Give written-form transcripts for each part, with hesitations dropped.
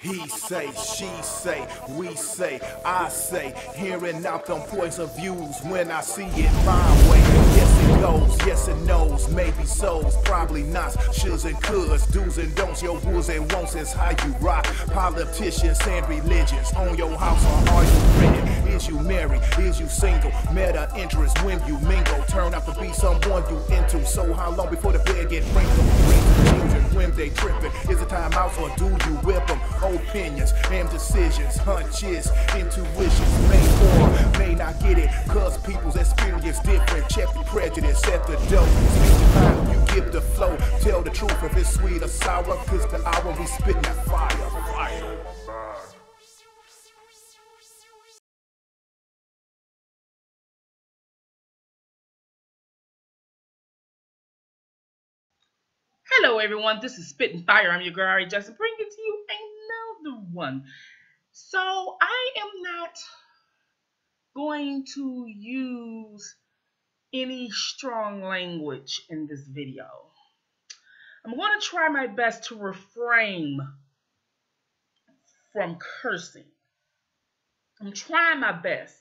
He say, she say, we say, I say, hearing out them points of views when I see it my way. Yes it goes, yes it knows, maybe so's, probably not. Shoulds and coulds, do's and don'ts, your woes and won'ts is how you rock. Politicians and religions, on your house or are you renting? Is you married? Is you single? Meta interest when you mingle, turn out to be someone you into. So how long before the bed get wrinkled? When they tripping, is it time out or do you whip them? Opinions and decisions, hunches, intuitions, may or may not get it, cause people's experience different. Check the prejudice at the door. Speak the mind, you give the flow. Tell the truth if it's sweet or sour, cause the hour we spitting that fire. Hello everyone, this is Spitting Fire. I'm your girl Ari Jackson, bringing to you another one. So I am not going to use any strong language in this video. I'm going to try my best to refrain from cursing. I'm trying my best.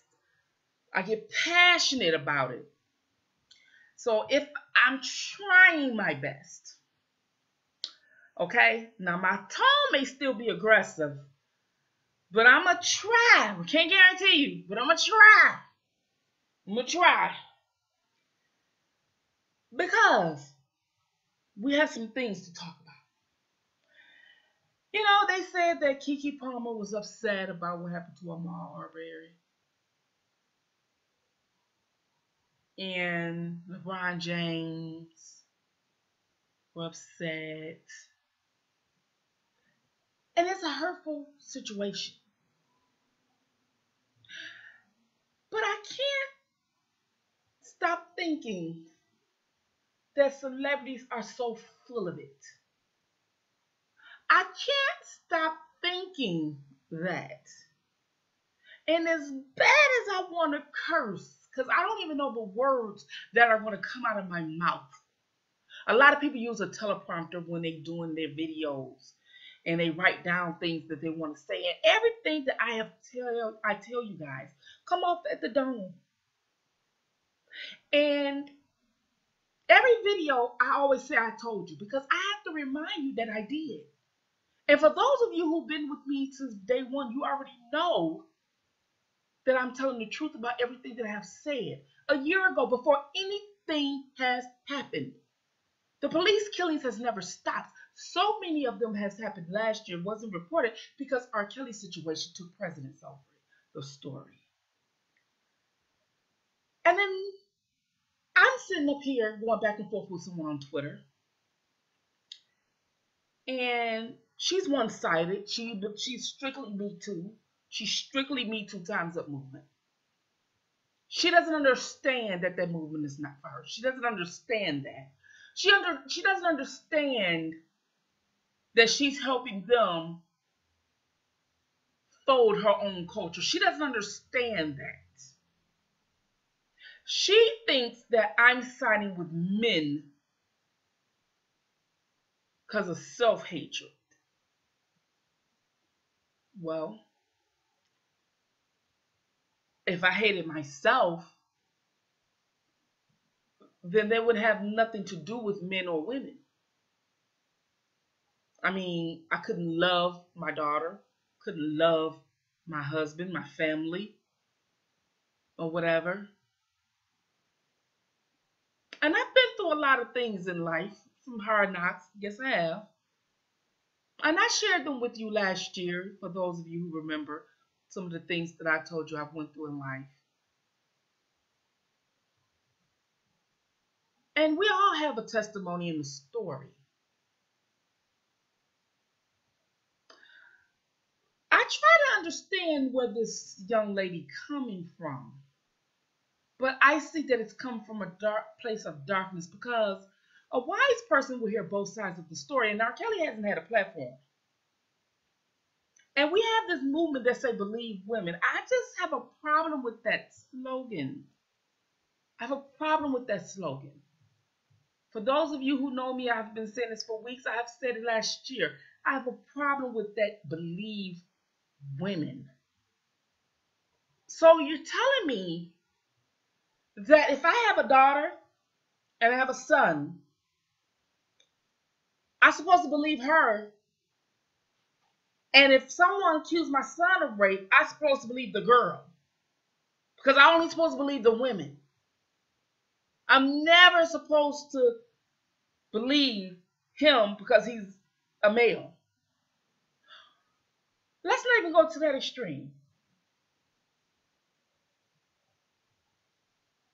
I get passionate about it. So if I'm trying my best, okay? Now my tone may still be aggressive, but I'm going to try. I can't guarantee you, but I'm going to try. I'm going to try. Because we have some things to talk about. You know, they said that Keke Palmer was upset about what happened to Ahmaud Arbery. And LeBron James were upset. And it's a hurtful situation. But I can't stop thinking that celebrities are so full of it. I can't stop thinking that. And as bad as I want to curse, because I don't even know the words that are going to come out of my mouth. A lot of people use a teleprompter when they're doing their videos. And they write down things that they want to say. And everything that I tell you guys come off at the dome. And every video, I always say I told you, because I have to remind you that I did. And for those of you who've been with me since day one, you already know that I'm telling the truth about everything that I have said. A year ago, before anything has happened, the police killings has never stopped. So many of them has happened last year, wasn't reported because R. Kelly's situation took precedence over it, the story. And then I'm sitting up here going back and forth with someone on Twitter. And she's one-sided. She's strictly Me Too. She's strictly Me Too Time's Up movement. She doesn't understand that that movement is not for her. She doesn't understand that. She doesn't understand that she's helping them fold her own culture. She doesn't understand that. She thinks that I'm siding with men because of self-hatred. Well, if I hated myself, then they would have nothing to do with men or women. I mean, I couldn't love my daughter, couldn't love my husband, my family, or whatever. And I've been through a lot of things in life, some hard knocks, yes I have. And I shared them with you last year, for those of you who remember some of the things that I told you I went through in life. And we all have a testimony in the story. I try to understand where this young lady coming from. But I see that it's come from a dark place of darkness, because a wise person will hear both sides of the story. And R. Kelly hasn't had a platform. And we have this movement that say believe women. I just have a problem with that slogan. I have a problem with that slogan. For those of you who know me, I've been saying this for weeks. I have said it last year. I have a problem with that believe women. So you're telling me that if I have a daughter and I have a son, I'm supposed to believe her. And if someone accused my son of rape, I'm supposed to believe the girl. Because I'm only supposed to believe the women. I'm never supposed to believe him because he's a male. Let's not even go to that extreme.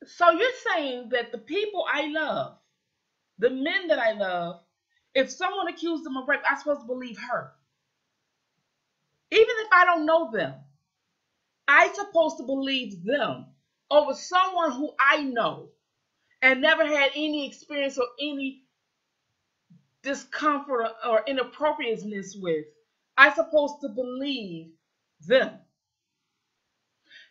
So you're saying that the people I love, the men that I love, if someone accused them of rape, I'm supposed to believe her. Even if I don't know them, I'm supposed to believe them over someone who I know and never had any experience or any discomfort or inappropriateness with. I'm supposed to believe them.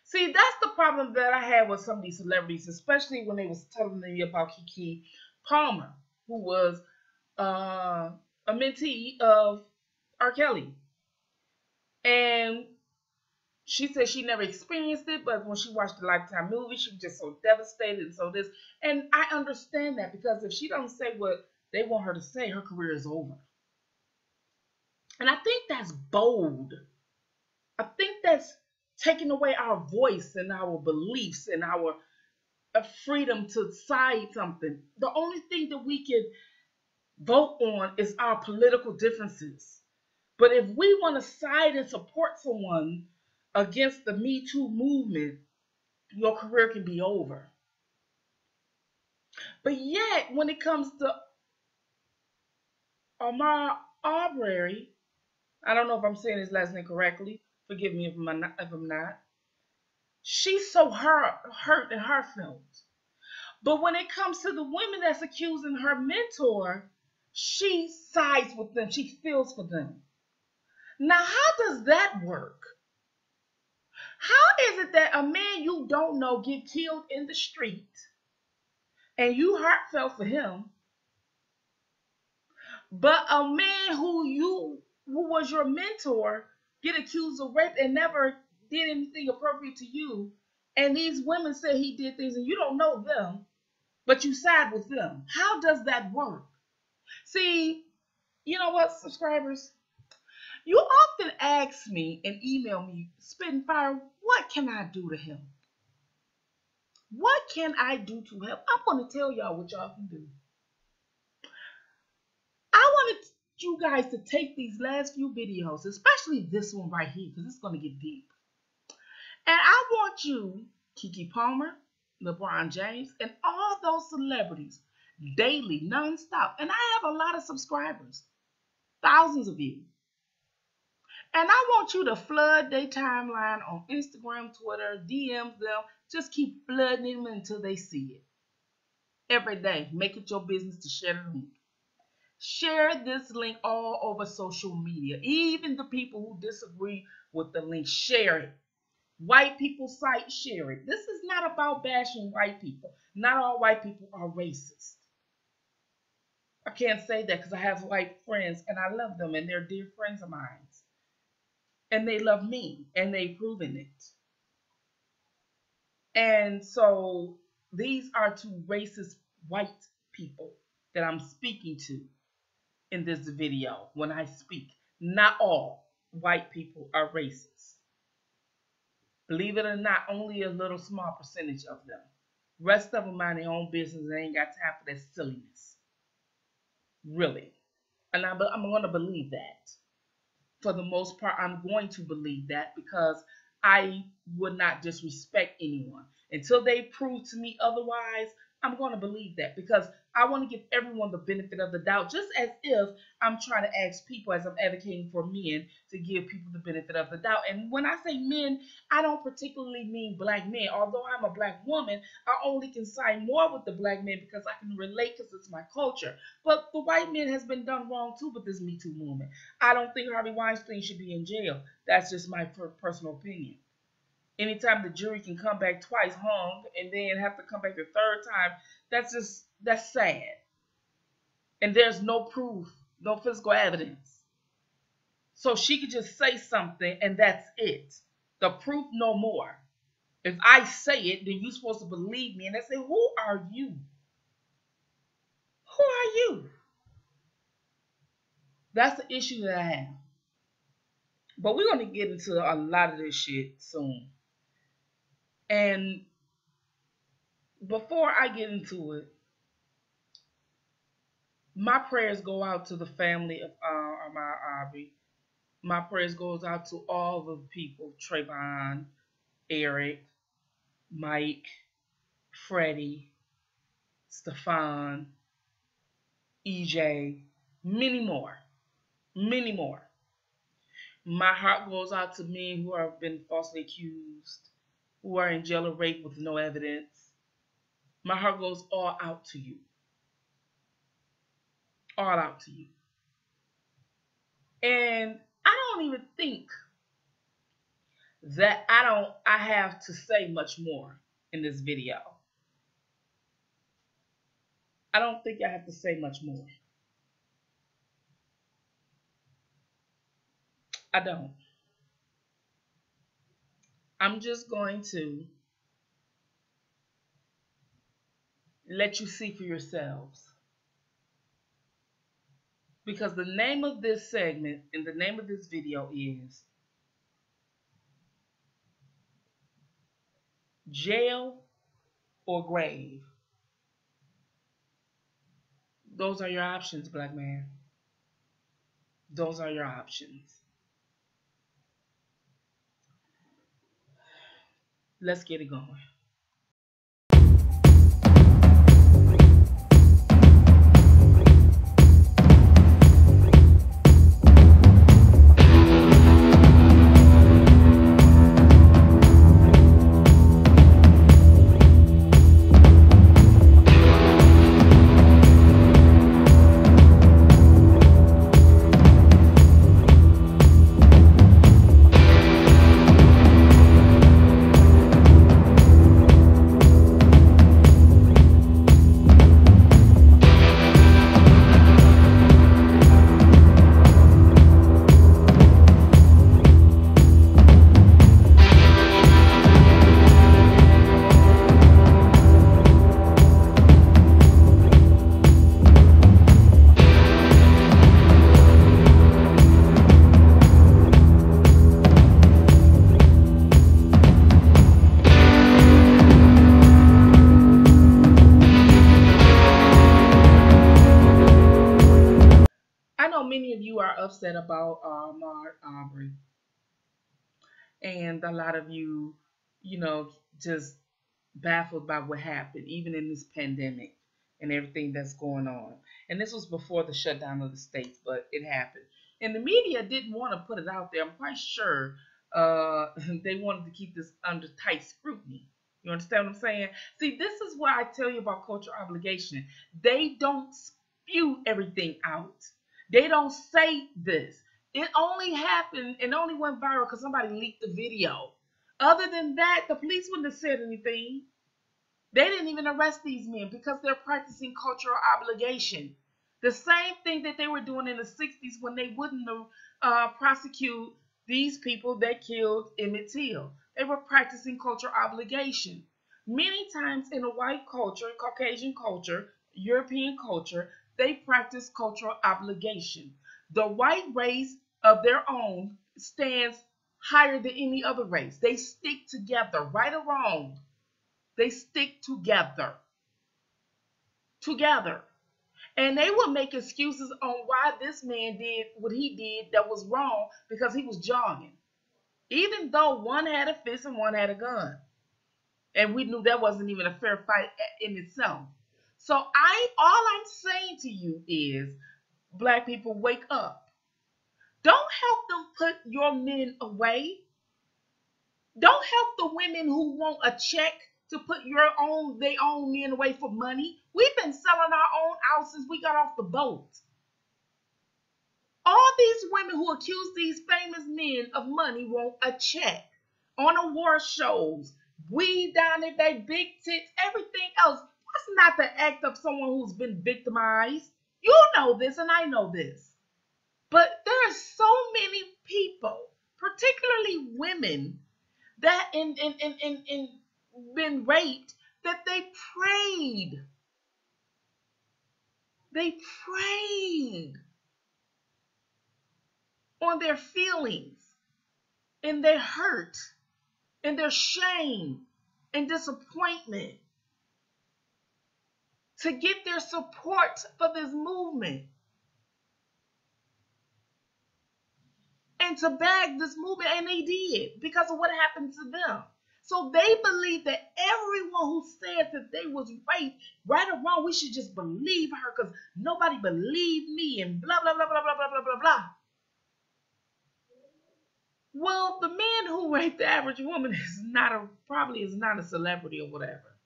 See, that's the problem that I had with some of these celebrities, especially when they was telling me about Keke Palmer, who was a mentee of R. Kelly. And she said she never experienced it, but when she watched the Lifetime movie, she was just so devastated and so this. And I understand that, because if she don't say what they want her to say, her career is over. And I think that's bold. I think that's taking away our voice and our beliefs and our freedom to decide something. The only thing that we can vote on is our political differences. But if we want to side and support someone against the Me Too movement, your career can be over. But yet, when it comes to Omar Arbery, I don't know if I'm saying his last name correctly. Forgive me if I'm not. She's so hurt and heartfelt. But when it comes to the women that's accusing her mentor, she sides with them. She feels for them. Now, how does that work? How is it that a man you don't know get killed in the street and you heartfelt for him, but a man who was your mentor get accused of rape and never did anything appropriate to you, and these women say he did things and you don't know them, but you side with them? How does that work? See, you know what, subscribers? You often ask me and email me, Spitfire, what can I do to him? What can I do to help? I'm going to tell y'all what y'all can do. I wanted you guys to take these last few videos, especially this one right here, because it's going to get deep. And I want you, Keke Palmer, LeBron James, and all those celebrities, daily, nonstop. And I have a lot of subscribers, thousands of you. And I want you to flood their timeline on Instagram, Twitter, DMs them. Just keep flooding them until they see it. Every day, make it your business to share the link. Share this link all over social media. Even the people who disagree with the link, share it. White people site, share it. This is not about bashing white people. Not all white people are racist. I can't say that because I have white friends and I love them and they're dear friends of mine. And they love me and they've proven it. And so these are two racist white people that I'm speaking to in this video when I speak. Not all white people are racist. Believe it or not, only a little small percentage of them. Rest of them mind their own business and ain't got time for that silliness. Really. And I'm going to believe that. For the most part, I'm going to believe that because I would not disrespect anyone. Until they prove to me otherwise, I'm going to believe that because I want to give everyone the benefit of the doubt, just as if I'm trying to ask people, as I'm advocating for men, to give people the benefit of the doubt. And when I say men, I don't particularly mean black men. Although I'm a black woman, I only can side more with the black men because I can relate because it's my culture. But the white men has been done wrong too with this Me Too movement. I don't think Harvey Weinstein should be in jail. That's just my personal opinion. Anytime the jury can come back twice hung and then have to come back the third time, that's sad. And there's no proof, no physical evidence. So she could just say something and that's it. The proof no more. If I say it, then you're supposed to believe me. And they say, who are you? Who are you? That's the issue that I have. But we're going to get into a lot of this shit soon. And before I get into it, my prayers go out to the family of my Aubrey. My prayers goes out to all the people, Trayvon, Eric, Mike, Freddie, Stefan, EJ, many more. Many more. My heart goes out to men who have been falsely accused, who are in jail or rape with no evidence. My heart goes all out to you. All out to you. And I don't even think that I have to say much more in this video. I don't think I have to say much more. I don't. I'm just going to let you see for yourselves. Because the name of this segment and the name of this video is Jail or Grave. Those are your options, black man. Those are your options. Let's get it going. Many of you are upset about Aubrey, and a lot of you, just baffled by what happened, even in this pandemic and everything that's going on. And this was before the shutdown of the states, but it happened. And the media didn't want to put it out there. I'm quite sure they wanted to keep this under tight scrutiny. You understand what I'm saying? See, this is what I tell you about cultural obligation. They don't spew everything out. They don't say this. It only happened and only went viral because somebody leaked the video. Other than that, the police wouldn't have said anything. They didn't even arrest these men because they're practicing cultural obligation. The same thing that they were doing in the 60s when they wouldn't prosecute these people that killed Emmett Till. They were practicing cultural obligation. Many times in a white culture, Caucasian culture, European culture, they practice cultural obligation. The white race of their own stands higher than any other race. They stick together, right or wrong. They stick together. Together. And they will make excuses on why this man did what he did that was wrong because he was jogging. Even though one had a fist and one had a gun. And we knew that wasn't even a fair fight in itself. So all I'm saying to you is, black people, wake up. Don't help them put your men away. Don't help the women who want a check to put their own men away for money. We've been selling our own out since we got off the boat. All these women who accuse these famous men of money want a check on award shows. Weed down at their big tits, everything else. That's not the act of someone who's been victimized. You know this and I know this. But there are so many people, particularly women, that in been raped, that they prayed. They prayed on their feelings and their hurt and their shame and disappointment to get their support for this movement and to bag this movement, and they did because of what happened to them. So they believe that everyone who says that they was raped, right or wrong, we should just believe her because nobody believed me and blah, blah, blah, blah, blah, blah, blah, blah, blah. Well, the man who raped the average woman probably is not a celebrity or whatever.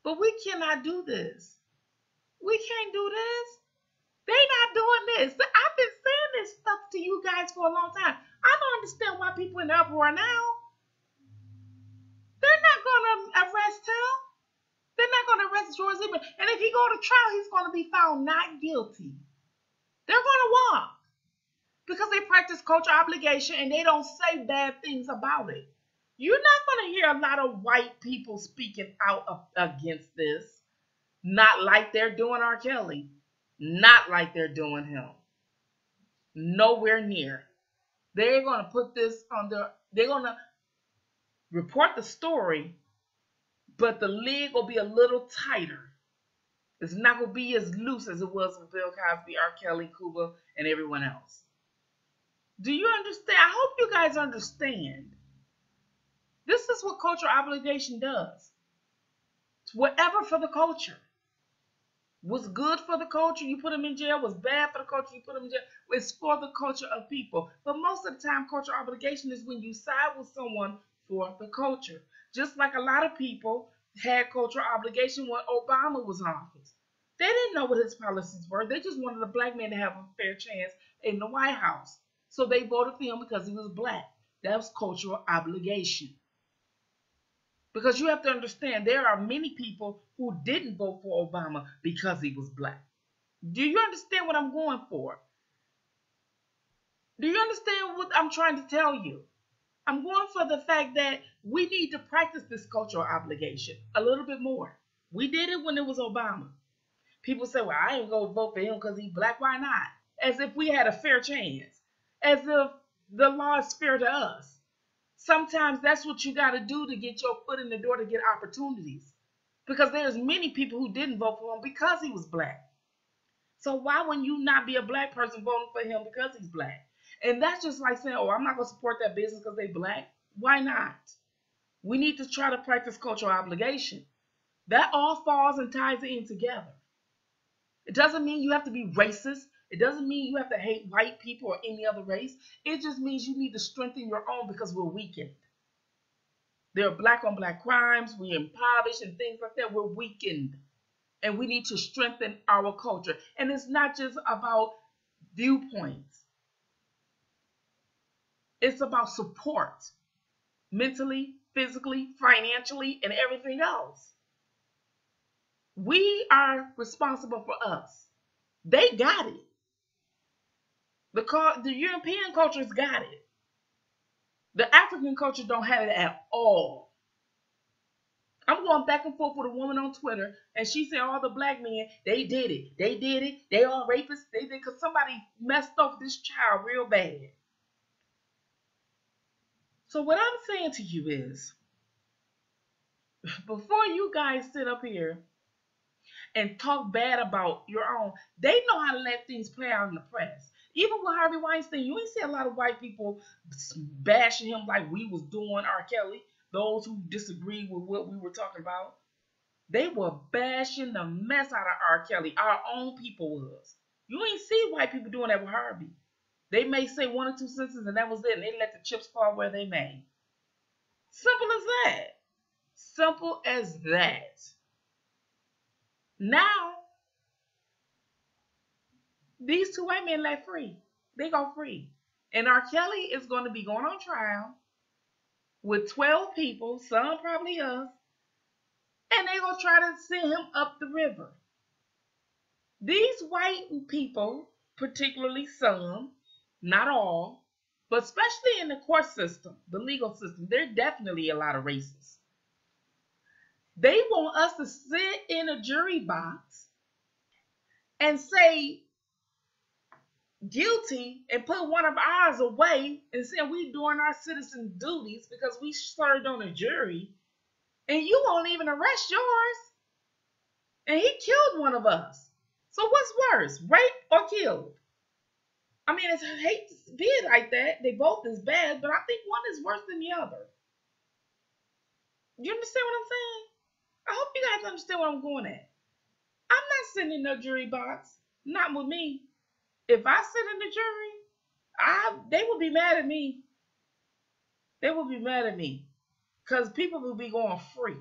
But we cannot do this. We can't do this. They not doing this. I've been saying this stuff to you guys for a long time. I don't understand why people in the uproar now. They're not going to arrest him. They're not going to arrest George Zimmerman. And if he go to trial, he's going to be found not guilty. They're going to walk because they practice cultural obligation and they don't say bad things about it. You're not going to hear a lot of white people speaking out against this. Not like they're doing R. Kelly. Not like they're doing him. Nowhere near. They're going to put this on they're going to report the story, but the lid will be a little tighter. It's not going to be as loose as it was with Bill Cosby, R. Kelly, Cuba, and everyone else. Do you understand? I hope you guys understand. This is what cultural obligation does. It's whatever for the culture. What's good for the culture, you put them in jail. What's bad for the culture, you put them in jail. It's for the culture of people. But most of the time, cultural obligation is when you side with someone for the culture. Just like a lot of people had cultural obligation when Obama was in office. They didn't know what his policies were. They just wanted a black man to have a fair chance in the White House. So they voted for him because he was black. That was cultural obligation. Because you have to understand, there are many people who didn't vote for Obama because he was black. Do you understand what I'm going for? Do you understand what I'm trying to tell you? I'm going for the fact that we need to practice this cultural obligation a little bit more. We did it when it was Obama. People say, well, I ain't going to vote for him because he's black. Why not? As if we had a fair chance. As if the law is fair to us. Sometimes that's what you got to do to get your foot in the door to get opportunities. Because there's many people who didn't vote for him because he was black. So why wouldn't you not be a black person voting for him because he's black? And that's just like saying, oh, I'm not going to support that business because they black. Why not? We need to try to practice cultural obligation. That all falls and ties in together. It doesn't mean you have to be racist. It doesn't mean you have to hate white people or any other race. It just means you need to strengthen your own because we're weakened. There are black on black crimes. We're impoverished and things like that. We're weakened. And we need to strengthen our culture. And it's not just about viewpoints. It's about support. Mentally, physically, financially, and everything else. We are responsible for us. They got it. The European culture's got it. The African culture don't have it at all. I'm going back and forth with a woman on Twitter, and she said all the black men, they did it. They did it. They all rapists. They did because somebody messed up this child real bad. So what I'm saying to you is, before you guys sit up here and talk bad about your own, they know how to let things play out in the press. Even with Harvey Weinstein, you ain't see a lot of white people bashing him like we was doing R. Kelly. Those who disagreed with what we were talking about, they were bashing the mess out of R. Kelly. Our own people was. You ain't see white people doing that with Harvey. They may say one or two sentences and that was it, and they let the chips fall where they may. Simple as that. Simple as that. Now, these two white men let free. They go free. And R. Kelly is going to be going on trial with 12 people, some probably us, and they're going to try to send him up the river. These white people particularly some, not all, but especially in the court system, the legal system, there are definitely a lot of racists. They want us to sit in a jury box and say guilty and put one of ours away and say we doing our citizen duties because we served on a jury, and you won't even arrest yours. And he killed one of us. So what's worse, rape or killed? I mean, I hate to be it like that. They both is bad, but I think one is worse than the other. You understand what I'm saying? I hope you guys understand what I'm going at. I'm not sitting in no jury box. Not with me. If I sit in the jury, they will be mad at me. They will be mad at me. Because people will be going free.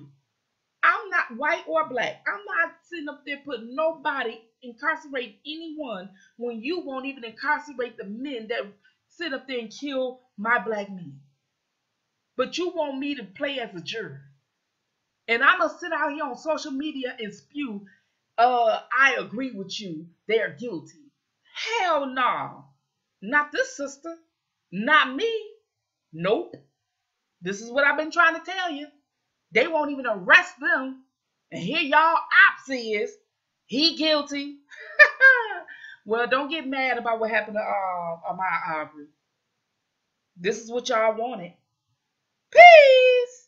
I'm not white or black. I'm not sitting up there putting nobody, incarcerate anyone when you won't even incarcerate the men that sit up there and kill my black men. But you want me to play as a juror. And I'm going to sit out here on social media and spew, I agree with you, they're guilty. Hell no. Not this sister. Not me. Nope. This is what I've been trying to tell you. They won't even arrest them. And here y'all ops is. He guilty. Well, don't get mad about what happened to Ahmaud Arbery. This is what y'all wanted. Peace.